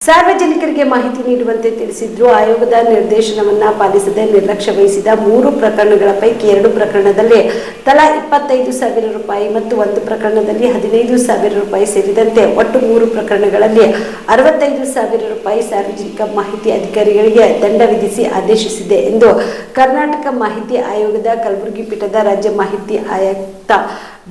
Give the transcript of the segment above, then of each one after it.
ಸಾರ್ವಜನಿಕರಿಗೆ ಮಾಹಿತಿ ನೀಡುವಂತೆ ತಿಳಿಸಿದ್ರು. ಆಯೋಗದ ನಿರ್ದೇಶನವನ್ನ ಪಾಲಿಸದೆ ನಿರ್ಲಕ್ಷ್ಯ ವಹಿಸಿದ 3 ಪ್ರಕರಣಗಳ ಪೈಕಿ 2 ಪ್ರಕರಣದಲ್ಲಿ ತಲಾ 25,000 ರೂಪಾಯಿ ಮತ್ತು 1 ಪ್ರಕರಣದಲ್ಲಿ 15,000 ರೂಪಾಯಿ ಸೇರಿದಂತೆ ಒಟ್ಟು 3 ಪ್ರಕರಣಗಳಲ್ಲಿ 65,000 ರೂಪಾಯಿ ಸಾರ್ವಜನಿಕ ಮಾಹಿತಿ ಅಧಿಕಾರಿಗಳಿಗೆ ದಂಡ ವಿಧಿಸಿ ಆದೇಶಿಸಿದೆ ಎಂದು ಕರ್ನಾಟಕ ಮಾಹಿತಿ ಆಯೋಗದ ಕಲಬುರಗಿ ಪೀಠದ ರಾಜ್ಯ ಮಾಹಿತಿ ಆಯುಕ್ತ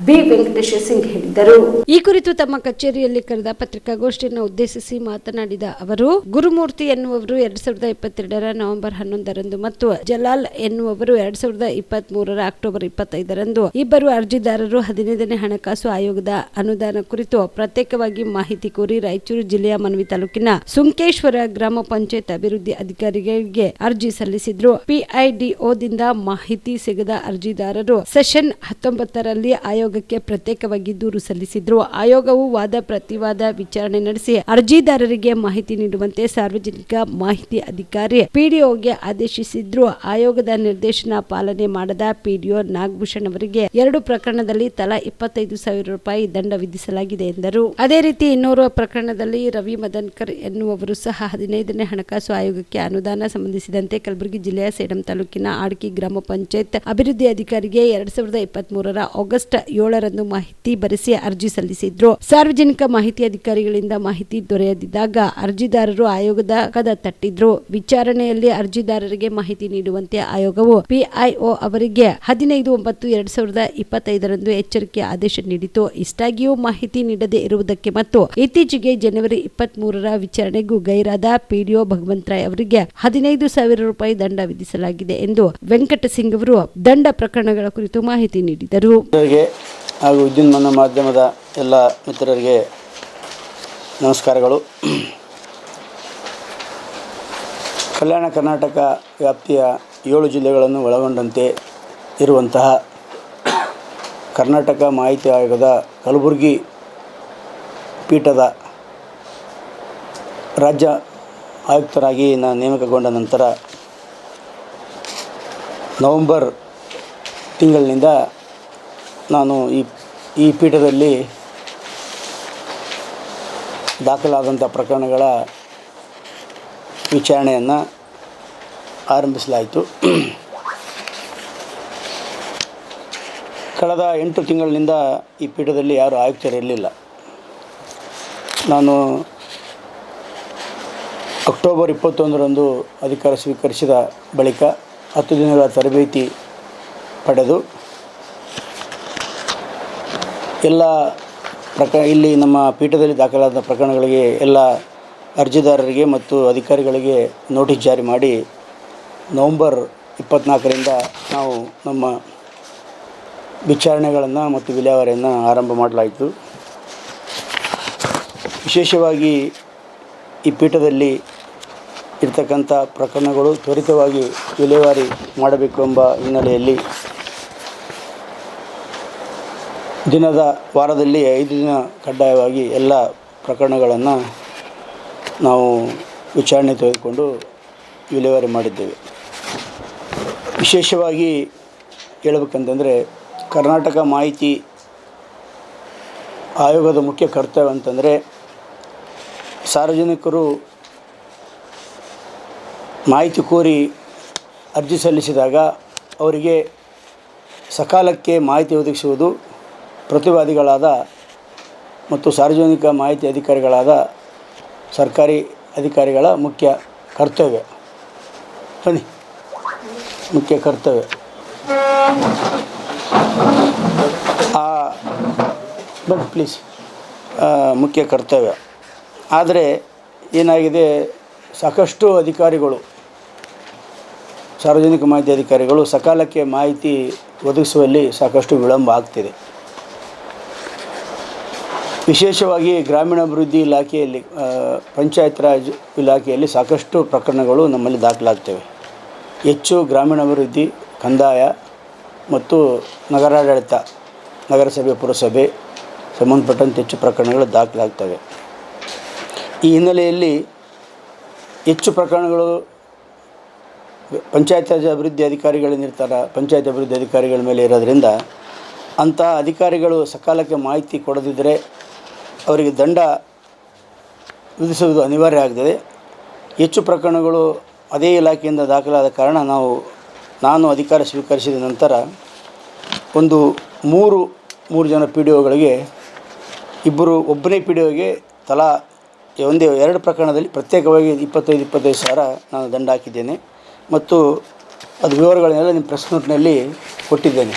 ಬಿ ವೆಂಕಟೇಶ ಸಿಂಗ್ ಹೇಳಿದರು. ಈ ಕುರಿತು ತಮ್ಮ ಕಚೇರಿಯಲ್ಲಿ ಕರೆದ ಪತ್ರಿಕಾಗೋಷ್ಠಿಯನ್ನು ಉದ್ದೇಶಿಸಿ ಮಾತನಾಡಿದ ಅವರು, ಗುರುಮೂರ್ತಿ ಎನ್ನುವವರು 2022 ನವೆಂಬರ್ 11ರಂದು ಮತ್ತು ಜಲಾಲ್ ಎನ್ನುವವರು 2023 ಅಕ್ಟೋಬರ್ 25ರಂದು ಇಬ್ಬರು ಅರ್ಜಿದಾರರು 15ನೇ ಹಣಕಾಸು ಆಯೋಗದ ಅನುದಾನ ಕುರಿತು ಪ್ರತ್ಯೇಕವಾಗಿ ಮಾಹಿತಿ ಕೋರಿ ರಾಯಚೂರು ಜಿಲ್ಲೆಯ ಮನವಿ ತಾಲೂಕಿನ ಸುಂಕೇಶ್ವರ ಗ್ರಾಮ ಪಂಚಾಯತ್ ಅಭಿವೃದ್ಧಿ ಅಧಿಕಾರಿಗಳಿಗೆ ಅರ್ಜಿ ಸಲ್ಲಿಸಿದ್ರು. ಪಿಐಡಿಒದಿಂದ ಮಾಹಿತಿ ಸಿಗದ ಅರ್ಜಿದಾರರು ಸೆಷನ್ 19ರಲ್ಲಿ ಆಯೋಗಕ್ಕೆ ಪ್ರತ್ಯೇಕವಾಗಿ ದೂರು ಸಲ್ಲಿಸಿದ್ರು. ಆಯೋಗವು ವಾದ ಪ್ರತಿವಾದ ವಿಚಾರಣೆ ನಡೆಸಿ ಅರ್ಜಿದಾರರಿಗೆ ಮಾಹಿತಿ ನೀಡುವಂತೆ ಸಾರ್ವಜನಿಕ ಮಾಹಿತಿ ಅಧಿಕಾರಿ ಪಿಡಿಒಗೆ ಆದೇಶಿಸಿದ್ರು. ಆಯೋಗದ ನಿರ್ದೇಶನ ಪಾಲನೆ ಮಾಡದ ಪಿಡಿಒ ನಾಗಭೂಷಣ್ ಅವರಿಗೆ 2 ಪ್ರಕರಣದಲ್ಲಿ ತಲಾ 25,000 ರೂಪಾಯಿ ದಂಡ ವಿಧಿಸಲಾಗಿದೆ ಎಂದರು. ಅದೇ ರೀತಿ ಇನ್ನೋರ್ವ ಪ್ರಕರಣದಲ್ಲಿ ರವಿ ಮದನ್ಕರ್ ಎನ್ನುವವರು ಸಹ 15ನೇ ಹಣಕಾಸು ಆಯೋಗಕ್ಕೆ ಅನುದಾನ ಸಂಬಂಧಿಸಿದಂತೆ ಕಲಬುರಗಿ ಜಿಲ್ಲೆಯ ಸೇಡಂ ತಾಲೂಕಿನ ಆಡ್ಕಿ ಗ್ರಾಮ ಪಂಚಾಯತ್ ಅಭಿವೃದ್ಧಿ ಅಧಿಕಾರಿಗೆ 2023 ಆಗಸ್ಟ್ 7ರಂದು ಮಾಹಿತಿ ಬರೆಸಿ ಅರ್ಜಿ ಸಲ್ಲಿಸಿದ್ರು. ಸಾರ್ವಜನಿಕ ಮಾಹಿತಿ ಅಧಿಕಾರಿಗಳಿಂದ ಮಾಹಿತಿ ದೊರೆಯದಿದ್ದಾಗ ಅರ್ಜಿದಾರರು ಆಯೋಗದ ಕದ ತಟ್ಟಿದ್ರು. ವಿಚಾರಣೆಯಲ್ಲಿ ಅರ್ಜಿದಾರರಿಗೆ ಮಾಹಿತಿ ನೀಡುವಂತೆ ಆಯೋಗವು ಪಿಐಒ ಅವರಿಗೆ 15/9/2025ರಂದು ಎಚ್ಚರಿಕೆ ಆದೇಶ ನೀಡಿತು. ಇಷ್ಟಾಗಿಯೂ ಮಾಹಿತಿ ನೀಡದೇ ಇರುವುದಕ್ಕೆ ಮತ್ತು ಇತ್ತೀಚೆಗೆ ಜನವರಿ 23ರ ವಿಚಾರಣೆಗೂ ಗೈರಾದ ಪಿಡಿಒ ಭಗವಂತರಾಯ್ ಅವರಿಗೆ 15,000 ರೂಪಾಯಿ ದಂಡ ವಿಧಿಸಲಾಗಿದೆ ಎಂದು ವೆಂಕಟ ಸಿಂಗ್ ಅವರು ದಂಡ ಪ್ರಕರಣಗಳ ಕುರಿತು ಮಾಹಿತಿ ನೀಡಿದರು. ಹಾಗೂ ವಿದ್ಯುನ್ಮಾನ ಮಾಧ್ಯಮದ ಎಲ್ಲ ಮಿತ್ರರಿಗೆ ನಮಸ್ಕಾರಗಳು. ಕಲ್ಯಾಣ ಕರ್ನಾಟಕ ವ್ಯಾಪ್ತಿಯ 7 ಜಿಲ್ಲೆಗಳನ್ನು ಒಳಗೊಂಡಂತೆ ಇರುವಂತಹ ಕರ್ನಾಟಕ ಮಾಹಿತಿ ಆಯೋಗದ ಕಲಬುರಗಿ ಪೀಠದ ರಾಜ್ಯ ಆಯುಕ್ತರಾಗಿ ನಾನು ನೇಮಕಗೊಂಡ ನಂತರ ನವೆಂಬರ್ ತಿಂಗಳಿನಿಂದ ನಾನು ಈ ಪೀಠದಲ್ಲಿ ದಾಖಲಾದಂಥ ಪ್ರಕರಣಗಳ ವಿಚಾರಣೆಯನ್ನು ಆರಂಭಿಸಲಾಯಿತು. ಕಳೆದ 8 ತಿಂಗಳಿನಿಂದ ಈ ಪೀಠದಲ್ಲಿ ಯಾರೂ ಆಯುಕ್ತರಿರಲಿಲ್ಲ. ನಾನು ಅಕ್ಟೋಬರ್ 21ರಂದು ಅಧಿಕಾರ ಸ್ವೀಕರಿಸಿದ ಬಳಿಕ 10 ದಿನಗಳ ತರಬೇತಿ ಪಡೆದು ಇಲ್ಲಿ ನಮ್ಮ ಪೀಠದಲ್ಲಿ ದಾಖಲಾದ ಪ್ರಕರಣಗಳಿಗೆ ಎಲ್ಲ ಅರ್ಜಿದಾರರಿಗೆ ಮತ್ತು ಅಧಿಕಾರಿಗಳಿಗೆ ನೋಟಿಸ್ ಜಾರಿ ಮಾಡಿ ನವೆಂಬರ್ 24ರಿಂದ ನಾವು ನಮ್ಮ ವಿಚಾರಣೆಗಳನ್ನು ಮತ್ತು ವಿಲೇವಾರಿಯನ್ನು ಆರಂಭ ಮಾಡಲಾಯಿತು. ವಿಶೇಷವಾಗಿ ಈ ಪೀಠದಲ್ಲಿ ಇರ್ತಕ್ಕಂಥ ಪ್ರಕರಣಗಳು ತ್ವರಿತವಾಗಿ ವಿಲೇವಾರಿ ಮಾಡಬೇಕು ಎಂಬ ಹಿನ್ನೆಲೆಯಲ್ಲಿ ವಾರದಲ್ಲಿ 5 ದಿನ ಕಡ್ಡಾಯವಾಗಿ ಎಲ್ಲ ಪ್ರಕರಣಗಳನ್ನು ನಾವು ವಿಚಾರಣೆ ತೆಗೆದುಕೊಂಡು ವಿಲೇವಾರಿ ಮಾಡಿದ್ದೇವೆ. ವಿಶೇಷವಾಗಿ ಹೇಳಬೇಕಂತಂದರೆ ಕರ್ನಾಟಕ ಮಾಹಿತಿ ಆಯೋಗದ ಮುಖ್ಯ ಕರ್ತವ್ಯ ಅಂತಂದರೆ ಸಾರ್ವಜನಿಕರು ಮಾಹಿತಿ ಕೋರಿ ಅರ್ಜಿ ಸಲ್ಲಿಸಿದಾಗ ಅವರಿಗೆ ಸಕಾಲಕ್ಕೆ ಮಾಹಿತಿ ಒದಗಿಸುವುದು ಪ್ರತಿವಾದಿಗಳಾದ ಮತ್ತು ಸಾರ್ವಜನಿಕ ಮಾಹಿತಿ ಅಧಿಕಾರಿಗಳಾದ ಸರ್ಕಾರಿ ಅಧಿಕಾರಿಗಳ ಮುಖ್ಯ ಕರ್ತವ್ಯ. ಮುಖ್ಯ ಕರ್ತವ್ಯ ಪ್ಲೀಸ್ ಮುಖ್ಯ ಕರ್ತವ್ಯ. ಆದರೆ ಏನಾಗಿದೆ, ಸಾಕಷ್ಟು ಅಧಿಕಾರಿಗಳು, ಸಾರ್ವಜನಿಕ ಮಾಹಿತಿ ಅಧಿಕಾರಿಗಳು ಸಕಾಲಕ್ಕೆ ಮಾಹಿತಿ ಒದಗಿಸುವಲ್ಲಿ ಸಾಕಷ್ಟು ವಿಳಂಬ ಆಗ್ತಿದೆ. ವಿಶೇಷವಾಗಿ ಗ್ರಾಮೀಣಾಭಿವೃದ್ಧಿ ಇಲಾಖೆಯಲ್ಲಿ, ಪಂಚಾಯತ್ ರಾಜ್ ಇಲಾಖೆಯಲ್ಲಿ ಸಾಕಷ್ಟು ಪ್ರಕರಣಗಳು ನಮ್ಮಲ್ಲಿ ದಾಖಲಾಗ್ತವೆ. ಹೆಚ್ಚು ಗ್ರಾಮೀಣಾಭಿವೃದ್ಧಿ, ಕಂದಾಯ ಮತ್ತು ನಗರಾಡಳಿತ, ನಗರಸಭೆ, ಪುರಸಭೆ ಸಂಬಂಧಪಟ್ಟಂತೆ ಹೆಚ್ಚು ಪ್ರಕರಣಗಳು ದಾಖಲಾಗ್ತವೆ. ಈ ಹಿನ್ನೆಲೆಯಲ್ಲಿ ಹೆಚ್ಚು ಪ್ರಕರಣಗಳು ಪಂಚಾಯತ್ ರಾಜ್ ಅಭಿವೃದ್ಧಿ ಅಧಿಕಾರಿಗಳೇನಿರ್ತಾರೆ, ಪಂಚಾಯತ್ ಅಭಿವೃದ್ಧಿ ಅಧಿಕಾರಿಗಳ ಮೇಲೆ ಇರೋದರಿಂದ ಅಂಥ ಅಧಿಕಾರಿಗಳು ಸಕಾಲಕ್ಕೆ ಮಾಹಿತಿ ಕೊಡದಿದ್ದರೆ ಅವರಿಗೆ ದಂಡ ವಿಧಿಸುವುದು ಅನಿವಾರ್ಯ ಆಗ್ತದೆ. ಹೆಚ್ಚು ಪ್ರಕರಣಗಳು ಅದೇ ಇಲಾಖೆಯಿಂದ ದಾಖಲಾದ ಕಾರಣ ನಾನು ಅಧಿಕಾರ ಸ್ವೀಕರಿಸಿದ ನಂತರ ಮೂರು ಜನ ಪಿ ಡಿ ಒಗಳಿಗೆ ಒಬ್ಬನೇ ಪಿ ಡಿ ಒಗೆ ತಲಾ 2 ಪ್ರಕರಣದಲ್ಲಿ ಪ್ರತ್ಯೇಕವಾಗಿ 25 ಸಾವಿರ ನಾನು ದಂಡ ಹಾಕಿದ್ದೇನೆ ಮತ್ತು ಅದು ವಿವರಗಳನ್ನೆಲ್ಲ ನಿಮ್ಮ ಪ್ರೆಸ್ ನೋಟ್ನಲ್ಲಿ ಕೊಟ್ಟಿದ್ದೇನೆ.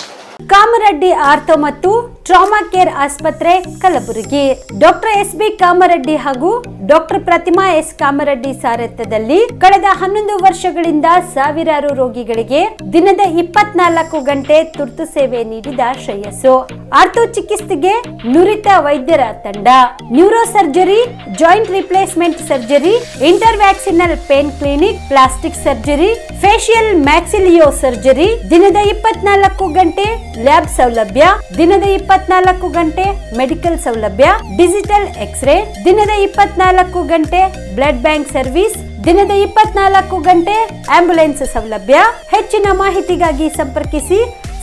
ಕಾಮರೆಡ್ಡಿ ಆರ್ಥೋ ಮತ್ತು ಟ್ರಾಮಾ ಕೇರ್ ಆಸ್ಪತ್ರೆ ಕಲಬುರಗಿ. Doctor S B. ಕಾಮರೆಡ್ಡಿ ಹಾಗೂ ಡಾಕ್ಟರ್ ಪ್ರತಿಮಾ ಎಸ್. ಕಾಮರೆಡ್ಡಿ ಸಾರಥ್ಯದಲ್ಲಿ ಕಳೆದ 11 ವರ್ಷಗಳಿಂದ ಸಾವಿರಾರು ರೋಗಿಗಳಿಗೆ ದಿನದ 24 ಗಂಟೆ ತುರ್ತು ಸೇವೆ ನೀಡಿದ ಶ್ರೇಯಸ್ಸು. ಆರ್ಥೋ ಚಿಕಿತ್ಸೆಗೆ ನುರಿತ ವೈದ್ಯರ ತಂಡ, neuro surgery, joint replacement surgery, interventional pain clinic, plastic surgery, facial maxillo surgery, ದಿನದ 24 ಗಂಟೆ ಲ್ಯಾಬ್ ಸೌಲಭ್ಯ, ದಿನದ 24 ಗಂಟೆ ಮೆಡಿಕಲ್ ಸೌಲಭ್ಯ, ಡಿಜಿಟಲ್ ಎಕ್ಸ್ರೇ, ದಿನದ 24 ಗಂಟೆ ಬ್ಲಡ್ ಬ್ಯಾಂಕ್ ಸರ್ವಿಸ್, ದಿನದ 24 ಗಂಟೆ ಆಂಬ್ಯುಲೆನ್ಸ್ ಸೌಲಭ್ಯ. ಹೆಚ್ಚಿನ ಮಾಹಿತಿಗಾಗಿ ಸಂಪರ್ಕಿಸಿ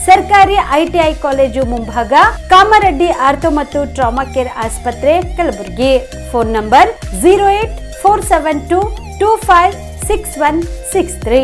ಸರ್ಕಾರಿ ಐಟಿಐ ಕಾಲೇಜು ಮುಂಭಾಗ, ಕಾಮರೆಡ್ಡಿ ಆರ್ಥೋ ಮತ್ತು ಟ್ರಾಮಾ ಕೇರ್ ಆಸ್ಪತ್ರೆ ಕಲಬುರಗಿ. Phone number 084722566163.